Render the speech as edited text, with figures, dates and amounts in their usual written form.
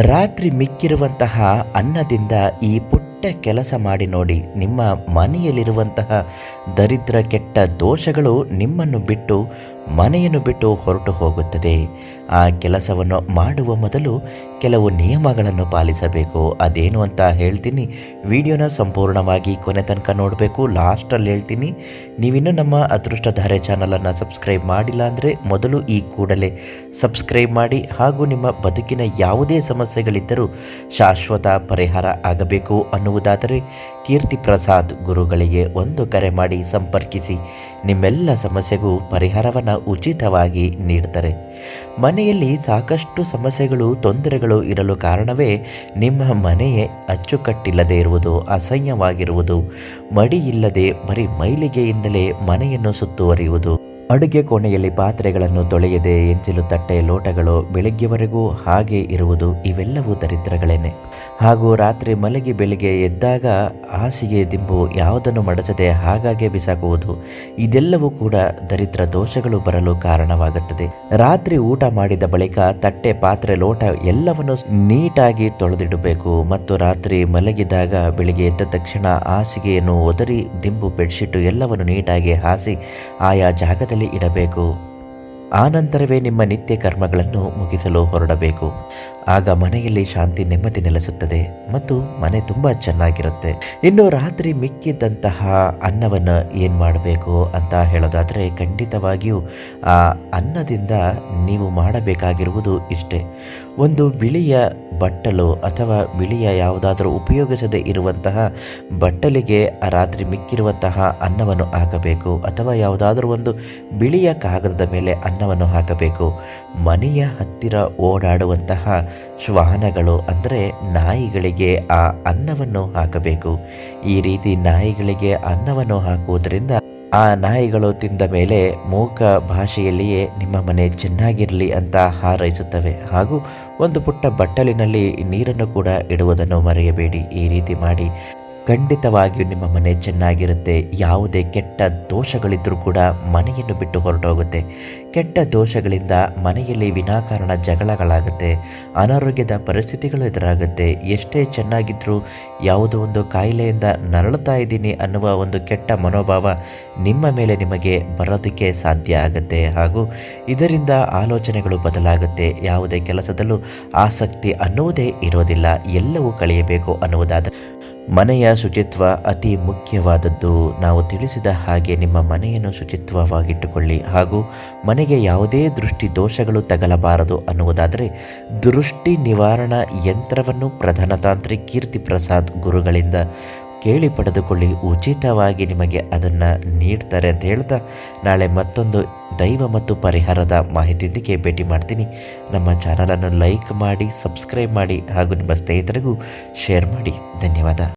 ರಾತ್ರಿ ಮಿಕ್ಕಿರುವಂತಹ ಅನ್ನದಿಂದ ಈ ಪುಟ್ಟ ಕೆಲಸ ಮಾಡಿ ನೋಡಿ. ನಿಮ್ಮ ಮನೆಯಲ್ಲಿರುವಂತಹ ದರಿದ್ರ ಕೆಟ್ಟ ದೋಷಗಳು ನಿಮ್ಮನ್ನು ಬಿಟ್ಟು ಮನೆಯನ್ನು ಬಿಟ್ಟು ಹೊರಟು ಹೋಗುತ್ತದೆ. ಆ ಕೆಲಸವನ್ನು ಮಾಡುವ ಮೊದಲು ಕೆಲವು ನಿಯಮಗಳನ್ನು ಪಾಲಿಸಬೇಕು. ಅದೇನು ಅಂತ ಹೇಳ್ತೀನಿ. ವಿಡಿಯೋನ ಸಂಪೂರ್ಣವಾಗಿ ಕೊನೆ ತನಕ ನೋಡಬೇಕು. ಲಾಸ್ಟಲ್ಲಿ ಹೇಳ್ತೀನಿ. ನೀವಿನ್ನೂ ನಮ್ಮ ಅದೃಷ್ಟಧಾರೆ ಚಾನಲನ್ನು ಸಬ್ಸ್ಕ್ರೈಬ್ ಮಾಡಿಲ್ಲ ಅಂದರೆ ಮೊದಲು ಈ ಕೂಡಲೇ ಸಬ್ಸ್ಕ್ರೈಬ್ ಮಾಡಿ. ಹಾಗೂ ನಿಮ್ಮ ಬದುಕಿನ ಯಾವುದೇ ಸಮಸ್ಯೆಗಳಿದ್ದರೂ ಶಾಶ್ವತ ಪರಿಹಾರ ಆಗಬೇಕು ಅನ್ನುವುದಾದರೆ ಕೀರ್ತಿ ಪ್ರಸಾದ್ ಗುರುಗಳಿಗೆ ಒಂದು ಕರೆ ಮಾಡಿ ಸಂಪರ್ಕಿಸಿ. ನಿಮ್ಮೆಲ್ಲ ಸಮಸ್ಯೆಗೂ ಪರಿಹಾರವನ್ನು ಉಚಿತವಾಗಿ ನೀಡ್ತಾರೆ. ಮನೆಯಲ್ಲಿ ಸಾಕಷ್ಟು ಸಮಸ್ಯೆಗಳು, ತೊಂದರೆಗಳು ಇರಲು ಕಾರಣವೇ ನಿಮ್ಮ ಮನೆಯೇ ಅಚ್ಚುಕಟ್ಟಿಲ್ಲದೆ ಇರುವುದು, ಅಸಹ್ಯವಾಗಿರುವುದು, ಮಡಿಯಿಲ್ಲದೆ ಬರೀ ಮೈಲಿಗೆಯಿಂದಲೇ ಮನೆಯನ್ನು ಸುತ್ತುವರಿಯುವುದು, ಅಡುಗೆ ಕೋಣೆಯಲ್ಲಿ ಪಾತ್ರೆಗಳನ್ನು ತೊಳೆಯದೆ ಎಂಚಿಲು ತಟ್ಟೆ ಲೋಟಗಳು ಬೆಳಗ್ಗೆವರೆಗೂ ಹಾಗೆ ಇರುವುದು, ಇವೆಲ್ಲವೂ ದರಿದ್ರಗಳೇನೆ. ಹಾಗೂ ರಾತ್ರಿ ಮಲಗಿ ಬೆಳಿಗ್ಗೆ ಎದ್ದಾಗ ಹಾಸಿಗೆ ದಿಂಬು ಯಾವುದನ್ನು ಮಡಚದೆ ಹಾಗಾಗಿ ಬಿಸಾಕುವುದು, ಇದೆಲ್ಲವೂ ಕೂಡ ದರಿದ್ರ ದೋಷಗಳು ಬರಲು ಕಾರಣವಾಗುತ್ತದೆ. ರಾತ್ರಿ ಊಟ ಮಾಡಿದ ಬಳಿಕ ತಟ್ಟೆ ಪಾತ್ರೆ ಲೋಟ ಎಲ್ಲವನ್ನು ನೀಟಾಗಿ ತೊಳೆದಿಡಬೇಕು. ಮತ್ತು ರಾತ್ರಿ ಮಲಗಿದಾಗ ಬೆಳಿಗ್ಗೆ ಎದ್ದ ತಕ್ಷಣ ಹಾಸಿಗೆಯನ್ನು ಒದರಿ ದಿಂಬು ಬೆಡ್ಶೀಟು ಎಲ್ಲವನ್ನು ನೀಟಾಗಿ ಹಾಸಿ ಆಯಾ ಜಾಗದಲ್ಲಿ ಇಡಬೇಕು. ಆನಂತರವೇ ನಿಮ್ಮ ನಿತ್ಯ ಕರ್ಮಗಳನ್ನು ಮುಗಿಸಲು ಹೊರಡಬೇಕು. ಆಗ ಮನೆಯಲ್ಲಿ ಶಾಂತಿ ನೆಮ್ಮದಿ ನೆಲೆಸುತ್ತದೆ ಮತ್ತು ಮನೆ ತುಂಬ ಚೆನ್ನಾಗಿರುತ್ತೆ. ಇನ್ನು ರಾತ್ರಿ ಮಿಕ್ಕಿದ್ದಂತಹ ಅನ್ನವನ್ನು ಏನು ಮಾಡಬೇಕು ಅಂತ ಹೇಳೋದಾದರೆ, ಖಂಡಿತವಾಗಿಯೂ ಆ ಅನ್ನದಿಂದ ನೀವು ಮಾಡಬೇಕಾಗಿರುವುದು ಇಷ್ಟೇ. ಒಂದು ಬಿಳಿಯ ಬಟ್ಟಲು ಅಥವಾ ಬಿಳಿಯ ಯಾವುದಾದರೂ ಉಪಯೋಗಿಸದೇ ಇರುವಂತಹ ಬಟ್ಟಲಿಗೆ ರಾತ್ರಿ ಮಿಕ್ಕಿರುವಂತಹ ಅನ್ನವನ್ನು ಹಾಕಬೇಕು. ಅಥವಾ ಯಾವುದಾದ್ರೂ ಒಂದು ಬಿಳಿಯ ಕಾಗದದ ಮೇಲೆ ಅನ್ನವನ್ನು ಹಾಕಬೇಕು. ಮನೆಯ ಹತ್ತಿರ ಓಡಾಡುವಂತಹ ಶ್ವಾನಗಳು ಅಂದರೆ ನಾಯಿಗಳಿಗೆ ಆ ಅನ್ನವನ್ನು ಹಾಕಬೇಕು. ಈ ರೀತಿ ನಾಯಿಗಳಿಗೆ ಅನ್ನವನ್ನು ಹಾಕುವುದರಿಂದ ಆ ನಾಯಿಗಳು ತಿಂದ ಮೇಲೆ ಮೂಕ ಭಾಷೆಯಲ್ಲಿಯೇ ನಿಮ್ಮ ಮನೆ ಚೆನ್ನಾಗಿರಲಿ ಅಂತ ಹಾರೈಸುತ್ತವೆ. ಹಾಗೂ ಒಂದು ಪುಟ್ಟ ಬಟ್ಟಲಿನಲ್ಲಿ ನೀರನ್ನು ಕೂಡ ಇಡುವುದನ್ನು ಮರೆಯಬೇಡಿ. ಈ ರೀತಿ ಮಾಡಿ ಖಂಡಿತವಾಗಿಯೂ ನಿಮ್ಮ ಮನೆ ಚೆನ್ನಾಗಿರುತ್ತೆ. ಯಾವುದೇ ಕೆಟ್ಟ ದೋಷಗಳಿದ್ದರೂ ಕೂಡ ಮನೆಯನ್ನು ಬಿಟ್ಟು ಹೊರಟೋಗುತ್ತೆ. ಕೆಟ್ಟ ದೋಷಗಳಿಂದ ಮನೆಯಲ್ಲಿ ವಿನಾಕಾರಣ ಜಗಳಗಳಾಗುತ್ತೆ, ಅನಾರೋಗ್ಯದ ಪರಿಸ್ಥಿತಿಗಳು ಎದುರಾಗುತ್ತೆ. ಎಷ್ಟೇ ಚೆನ್ನಾಗಿದ್ದರೂ ಯಾವುದೋ ಒಂದು ಕಾಯಿಲೆಯಿಂದ ನರಳುತ್ತಾ ಇದ್ದೀನಿ ಅನ್ನುವ ಒಂದು ಕೆಟ್ಟ ಮನೋಭಾವ ನಿಮ್ಮ ಮೇಲೆ ನಿಮಗೆ ಬರೋದಕ್ಕೆ ಸಾಧ್ಯ ಆಗುತ್ತೆ. ಹಾಗೂ ಇದರಿಂದ ಆಲೋಚನೆಗಳು ಬದಲಾಗುತ್ತೆ. ಯಾವುದೇ ಕೆಲಸದಲ್ಲೂ ಆಸಕ್ತಿ ಅನ್ನುವುದೇ ಇರೋದಿಲ್ಲ. ಎಲ್ಲವೂ ಕಳೆಯಬೇಕು ಅನ್ನುವುದಾದ ಮನೆಯ ಶುಚಿತ್ವ ಅತಿ ಮುಖ್ಯವಾದದ್ದು. ನಾವು ತಿಳಿಸಿದ ಹಾಗೆ ನಿಮ್ಮ ಮನೆಯನ್ನು ಶುಚಿತ್ವವಾಗಿಟ್ಟುಕೊಳ್ಳಿ. ಹಾಗೂ ಮನೆಗೆ ಯಾವುದೇ ದೃಷ್ಟಿ ದೋಷಗಳು ತಗಲಬಾರದು ಅನ್ನುವುದಾದರೆ ದೃಷ್ಟಿ ನಿವಾರಣಾ ಯಂತ್ರವನ್ನು ಪ್ರಧಾನ ತಾಂತ್ರಿಕ ಕೀರ್ತಿ ಪ್ರಸಾದ್ ಗುರುಗಳಿಂದ ಕೇಳಿ ಪಡೆದುಕೊಳ್ಳಿ. ಉಚಿತವಾಗಿ ನಿಮಗೆ ಅದನ್ನು ನೀಡ್ತಾರೆ ಅಂತ ಹೇಳ್ತಾ ನಾಳೆ ಮತ್ತೊಂದು ದೈವ ಮತ್ತು ಪರಿಹಾರದ ಮಾಹಿತಿಯೊಂದಿಗೆ ಭೇಟಿ ಮಾಡ್ತೀನಿ. ನಮ್ಮ ಚಾನಲನ್ನು ಲೈಕ್ ಮಾಡಿ, ಸಬ್ಸ್ಕ್ರೈಬ್ ಮಾಡಿ ಹಾಗೂ ನಿಮ್ಮ ಸ್ನೇಹಿತರಿಗೂ ಶೇರ್ ಮಾಡಿ. ಧನ್ಯವಾದ.